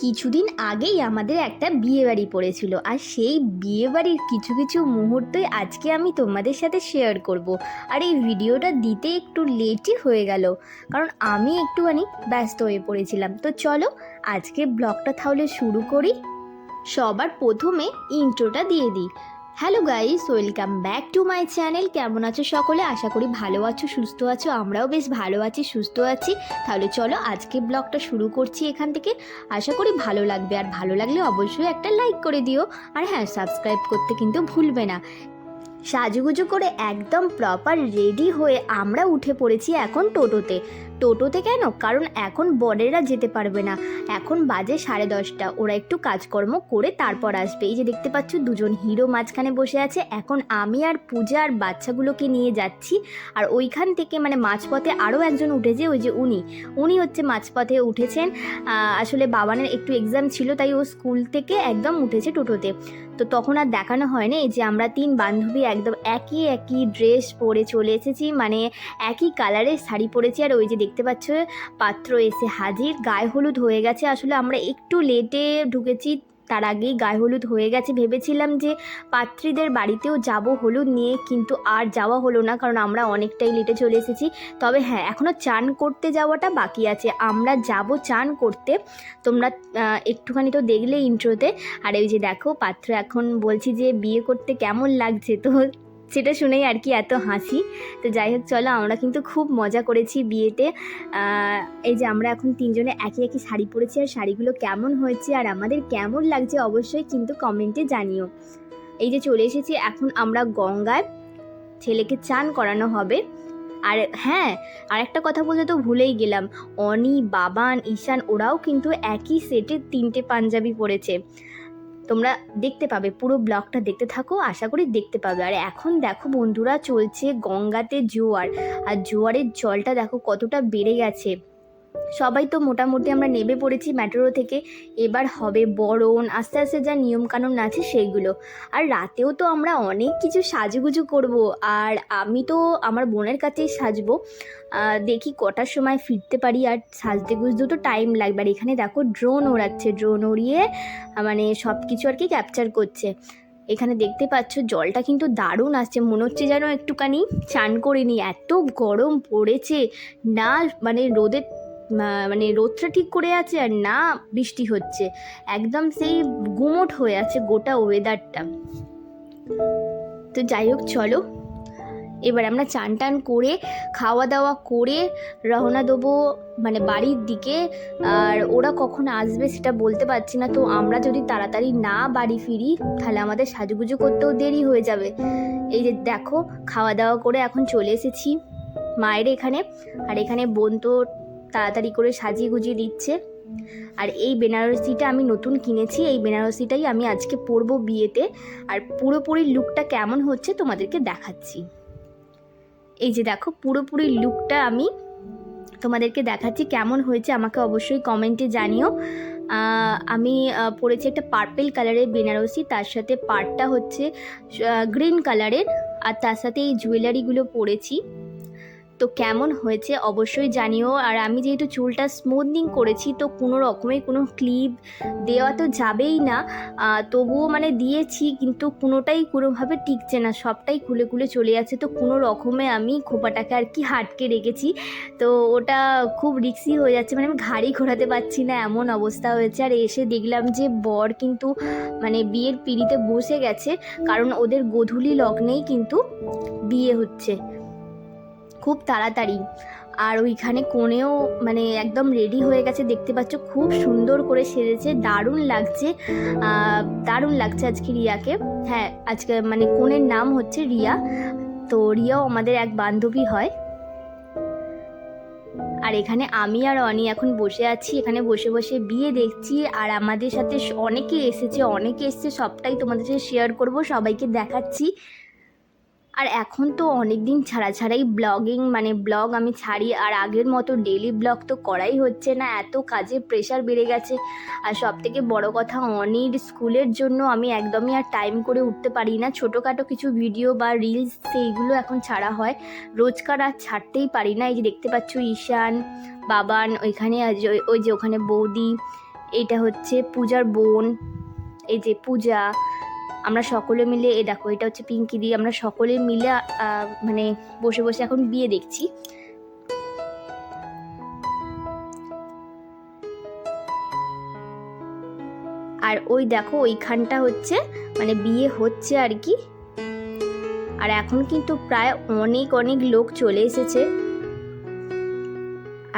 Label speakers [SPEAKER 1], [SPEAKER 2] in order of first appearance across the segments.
[SPEAKER 1] কিছুদিন আগেই আমাদের একটা বিয়েবাড়ি পড়েছিল, আর সেই বিয়েবাড়ির কিছু কিছু মুহূর্তই আজকে আমি তোমাদের সাথে শেয়ার করব। আর এই ভিডিওটা দিতে একটু লেটই হয়ে গেল, কারণ আমি একটুখানি ব্যস্ত হয়ে পড়েছিলাম। তো চলো আজকে ব্লগটা তাহলে শুরু করি। সবার প্রথমে ইন্ট্রোটা দিয়ে দিই। Hello guys, welcome back to my channel. কেমন আছো সকলে? আশা করি ভালো আছো, সুস্থ আছো। আমরাও বেশ ভালো আছি, সুস্থ আছি। তাহলে চলো আজকে ব্লগটা শুরু করছি এখান থেকে। আশা করি ভালো লাগবে, আর ভালো লাগলে অবশ্যই একটা লাইক করে দিও। আর হ্যাঁ, সাবস্ক্রাইব করতে কিন্তু ভুলবে না। সাজুগুজু করে একদম প্রপার রেডি হয়ে আমরা উঠে পড়েছি এখন টোটোতে। টোটোতে কেন? কারণ এখন বরেরা যেতে পারবে না, এখন বাজে 10:30। ওরা একটু কাজকর্ম করে তারপর আসবে। এই যে দেখতে পাচ্ছ দুজন হিরো মাঝখানে বসে আছে। এখন আমি আর পূজা আর বাচ্চাগুলোকে নিয়ে যাচ্ছি। আর ওইখান থেকে মানে মাঝপথে আরও একজন উঠেছে, ওই যে উনি হচ্ছে মাঝপথে উঠেছেন। আসলে বাবানের একটু এক্সাম ছিল, তাই ও স্কুল থেকে একদম উঠেছে টোটোতে। তো তখন আর দেখানো হয়নি। এই যে আমরা 3 বান্ধবী একদম একই ড্রেস পরে চলে এসেছি, মানে একই কালারের শাড়ি পরেছি। আর ওই যে দেখতে পাচ্ছ পাত্র এসে হাজির। গায়ে হলুদ হয়ে গেছে, আসলে আমরা একটু লেটে ঢুকেছি, তার আগেই গায়ে হলুদ হয়ে গেছে। ভেবেছিলাম যে পাত্রীদের বাড়িতেও যাব হলুদ নিয়ে, কিন্তু আর যাওয়া হলো না, কারণ আমরা অনেকটাই লেটে চলে এসেছি। তবে হ্যাঁ, এখনও চান করতে যাওয়াটা বাকি আছে, আমরা যাব চান করতে। তোমরা একটুখানি তো দেখলে ইন্ট্রোতে। আর এই যে দেখো পাত্র এখন বলছি যে বিয়ে করতে কেমন লাগছে, তো সেটা শুনেই আর কি এত হাসি। তো যাই হোক, চলো আমরা কিন্তু খুব মজা করেছি বিয়েতে। এই যে আমরা এখন 3 জনে একই শাড়ি পরেছি, আর শাড়িগুলো কেমন হয়েছে আর আমাদের কেমন লাগছে অবশ্যই কিন্তু কমেন্টে জানিও। এই যে চলে এসেছি এখন আমরা গঙ্গায়, ছেলেকে চান করানো হবে। আর হ্যাঁ, আর একটা কথা বলতে তো ভুলেই গেলাম, অনি, বাবান, ঈশান ওরাও কিন্তু একই সেটে 3টে পাঞ্জাবি পরেছে। তোমরা দেখতে পাবে, পুরো ব্লগটা দেখতে থাকো, আশা করি দেখতে পাবে। আর এখন দেখো বন্ধুরা, চলছে গঙ্গাতে জোয়ার, আর জোয়ারের জলটা দেখো কতটা বেড়ে গেছে। সবাই তো মোটামুটি আমরা নেমে পড়েছি মেট্রো থেকে। এবার হবে বরণ, আস্তে আস্তে যা নিয়মকানুন আছে সেইগুলো। আর রাতেও তো আমরা অনেক কিছু সাজুগুজু করব। আর আমি তো আমার বোনের কাছেই সাজবো, দেখি কটার সময় ফিরতে পারি। আর সাজতে গুজতেও তো টাইম লাগবে। আর এখানে দেখো ড্রোন ওড়াচ্ছে, ড্রোন উড়িয়ে মানে সব কিছু আর কি ক্যাপচার করছে। এখানে দেখতে পাচ্ছ জলটা কিন্তু দারুণ আসছে, মনে হচ্ছে যেন একটুখানি চান করে নিই, এত গরম পড়েছে না। মানে রোদটা ঠিক করে আছে, আর না বৃষ্টি হচ্ছে, একদম সেই গুমোট হয়ে আছে গোটা ওয়েদারটা। তো যাই হোক, চলো এবার আমরা চান টান করে খাওয়া দাওয়া করে রওনা দেবো মানে বাড়ির দিকে। আর ওরা কখন আসবে সেটা বলতে পারছি না, তো আমরা যদি তাড়াতাড়ি না বাড়ি ফিরি তাহলে আমাদের সাজুগুজু করতেও দেরি হয়ে যাবে। এই যে দেখো খাওয়া দাওয়া করে এখন চলে এসেছি মায়ের এখানে। আর এখানে বোন তো তাড়াতাড়ি করে সাজিয়ে গুজিয়ে দিচ্ছে। আর এই বেনারসিটা আমি নতুন কিনেছি, এই বেনারসিটাই আমি আজকে পরবো বিয়েতে। আর পুরোপুরি লুকটা কেমন হচ্ছে তোমাদেরকে দেখাচ্ছি। এই যে দেখো পুরোপুরি লুকটা আমি তোমাদেরকে দেখাচ্ছি, কেমন হয়েছে আমাকে অবশ্যই কমেন্টে জানিও। আমি পরেছি একটা পার্পেল কালারের বেনারসি, তার সাথে পাড়টা হচ্ছে গ্রিন কালারের, আর তার সাথে এই জুয়েলারিগুলো পরেছি। তো কেমন হয়েছে অবশ্যই জানিও। আর আমি যেহেতু চুলটা স্মুথনিং করেছি, তো কোনো রকমের কোনো ক্লিপ দেওয়া তো যাবেই না, তবুও মানে দিয়েছি, কিন্তু কোনোভাবে টিকছে না, সবটাই খুলে খুলে চলে যাচ্ছে। তো কোনো রকমে আমি খোপাটাকে আর কি হাটকে রেখেছি, তো ওটা খুব রিস্কি হয়ে যাচ্ছে, মানে আমি ঘাড়ি ঘোরাতে পারছি না, এমন অবস্থা হয়েছে। আর এসে দেখলাম যে বর কিন্তু মানে বিয়ের পিঁড়িতে বসে গেছে, কারণ ওদের গোধূলি লগ্নেই কিন্তু বিয়ে হচ্ছে খুব তাড়াতাড়ি। আর ওইখানে কোণেও মানে একদম রেডি হয়ে গেছে, দেখতে পাচ্ছ খুব সুন্দর করে সেজেছে, দারুণ লাগছে আজকে রিয়াকে। হ্যাঁ, আজকে মানে কোণের নাম হচ্ছে রিয়া, তো রিয়াও আমাদের এক বান্ধবী হয়। আর এখানে আমি আর অনি এখন বসে আছি, এখানে বসে বসে বিয়ে দেখছি। আর আমাদের সাথে অনেকে এসছে, সবটাই তোমাদের সাথে শেয়ার করব, সবাইকে দেখাচ্ছি। আর এখন তো অনেক দিন ছাড়াই ব্লগ আমি ছাড়ি, আর আগের মতো ডেলি ব্লগ তো করাই হচ্ছে না, এত কাজের প্রেশার বেড়ে গেছে। আর সবথেকে বড় কথা, অনির স্কুলের জন্য আমি একদমই আর টাইম করে উঠতে পারি না। ছোটোখাটো কিছু ভিডিও বা রিলস সেইগুলো এখন ছাড়া হয়, রোজকার আর ছাড়তেই পারি না। এই যে দেখতে পাচ্ছ ঈশান, বাবান, ওইখানে ওই যে ওখানে বৌদি, এটা হচ্ছে পূজার বোন, এই যে পূজা, আমরা সকলে মিলে, এ দেখো এটা হচ্ছে পিঙ্কি দি, আমরা সকলে মিলে মানে বসে বসে এখন বিয়ে দেখছি। আর ওই দেখো ওইখানটা হচ্ছে মানে বিয়ে হচ্ছে আর কি। আর এখন কিন্তু প্রায় অনেক অনেক লোক চলে এসেছে,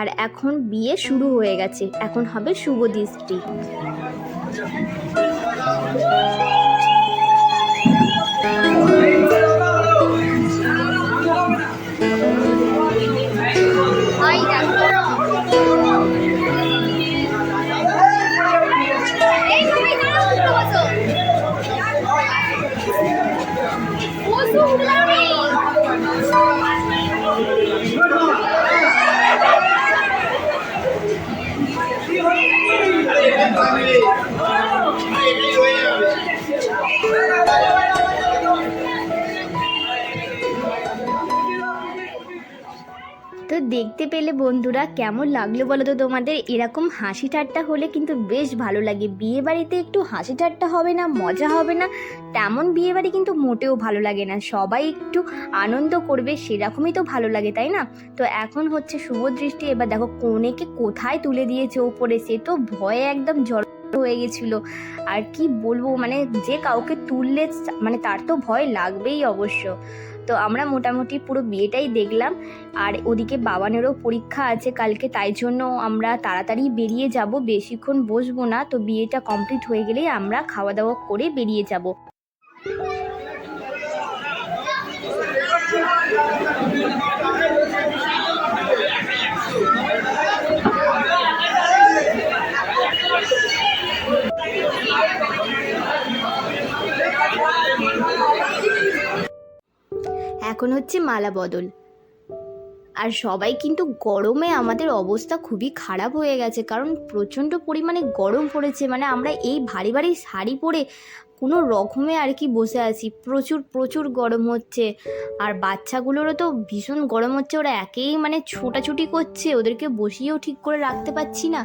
[SPEAKER 1] আর এখন বিয়ে শুরু হয়ে গেছে, এখন হবে শুভ দৃষ্টি। তো দেখতে পেলে বন্ধুরা, কেমন লাগলো বলো তো তোমাদের? এরকম হাসি ঠাট্টা হলে কিন্তু বেশ ভালো লাগে। বিয়ে বাড়িতে একটু হাসি ঠাট্টা হবে না, মজা হবে না, তেমন বিয়ে বাড়ি কিন্তু মোটেও ভালো লাগে না। সবাই একটু আনন্দ করবে, সেরকমই তো ভালো লাগে, তাই না? তো এখন হচ্ছে শুভ দৃষ্টি। এবার দেখো কনেকে কোথায় তুলে দিয়েছে ওপরে, সে তো ভয়ে একদম জড় হয়ে গেছিল। আর কি বলবো, মানে যে কাউকে তুললে মানে তার তো ভয় লাগবেই অবশ্য। তো আমরা মোটামুটি পুরো বিয়েটাই দেখলাম। আর ওদিকে বাবানেরও পরীক্ষা আছে কালকে, তাই জন্য আমরা তাড়াতাড়ি বেরিয়ে যাব, বেশিক্ষণ বসবো না। তো বিয়েটা কমপ্লিট হয়ে গেলেই আমরা খাওয়া দাওয়া করে বেরিয়ে যাব। এখন হচ্ছে মালা বদল। আর সবাই কিন্তু গরমে আমাদের অবস্থা খুবই খারাপ হয়ে গেছে, কারণ প্রচণ্ড পরিমাণে গরম পড়েছে। মানে আমরা এই ভারী ভারী শাড়ি পরে কোনো রকমে আর কি বসে আছি, প্রচুর প্রচুর গরম হচ্ছে। আর বাচ্চাগুলোরও তো ভীষণ গরম হচ্ছে, ওরা একেই মানে ছোটাছুটি করছে, ওদেরকে বসিয়েও ঠিক করে রাখতে পারছি না।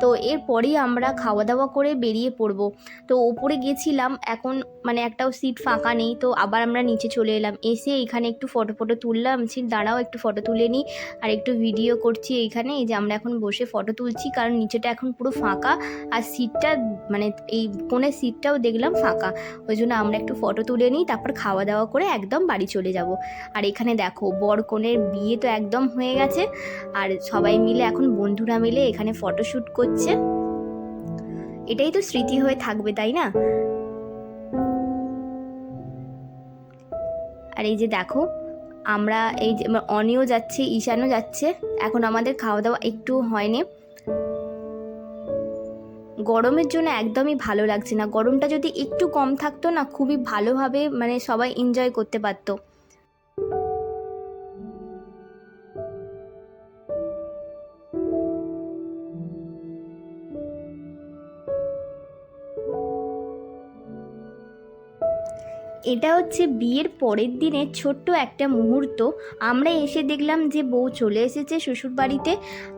[SPEAKER 1] তো এরপরেই আমরা খাওয়া দাওয়া করে বেরিয়ে পড়বো। তো ওপরে গেছিলাম, এখন মানে একটাও সিট ফাঁকা নেই, তো আবার আমরা নিচে চলে এলাম। এসে এখানে একটু ফটো তুললাম, দাঁড়াও একটু ফটো তুলে নিই, আর একটু ভিডিও করছি এইখানে। এই যে আমরা এখন বসে ফটো তুলছি, কারণ নিচেটা এখন পুরো ফাঁকা, আর সিটটা মানে এই কোণের সিটটাও দেখলাম ফাঁকা, ওই জন্য আমরা একটু ফটো তুলে নিই, তারপর খাওয়া দাওয়া করে একদম বাড়ি চলে যাব। আর এখানে দেখো বর কনের বিয়ে তো একদম হয়ে গেছে, আর সবাই মিলে এখন বন্ধুরা মিলে এখানে ফটোশ্যুট করছে। এটাই তো স্মৃতি হয়ে থাকবে, তাই না? আর এই যে দেখো আমরা এই যে অনিও যাচ্ছে, ঈশানও যাচ্ছে। এখন আমাদের খাওয়া দাওয়া একটু হয়নি, গরমের জন্য একদমই ভালো লাগছে না। গরমটা যদি একটু কম থাকতো না, খুবই ভালোভাবে মানে সবাই এনজয় করতে পারতো। এটা হচ্ছে বিয়ের পরের দিনের ছোট্ট একটা মুহূর্ত। আমরা এসে দেখলাম যে বউ চলে এসেছে শ্বশুরবাড়িতে,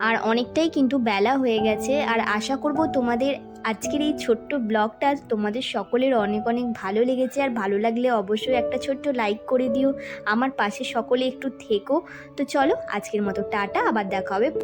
[SPEAKER 1] আর অনেকটাই কিন্তু বেলা হয়ে গেছে। আর আশা করব তোমাদের আজকের এই ছোট্ট ব্লগটা তোমাদের সকলের অনেক অনেক ভালো লেগেছে। আর ভালো লাগলে অবশ্যই একটা ছোট্ট লাইক করে দিও, আমার পাশে সকলে একটু থেকো। তো চলো আজকের মতো টাটা, আবার দেখা হবে।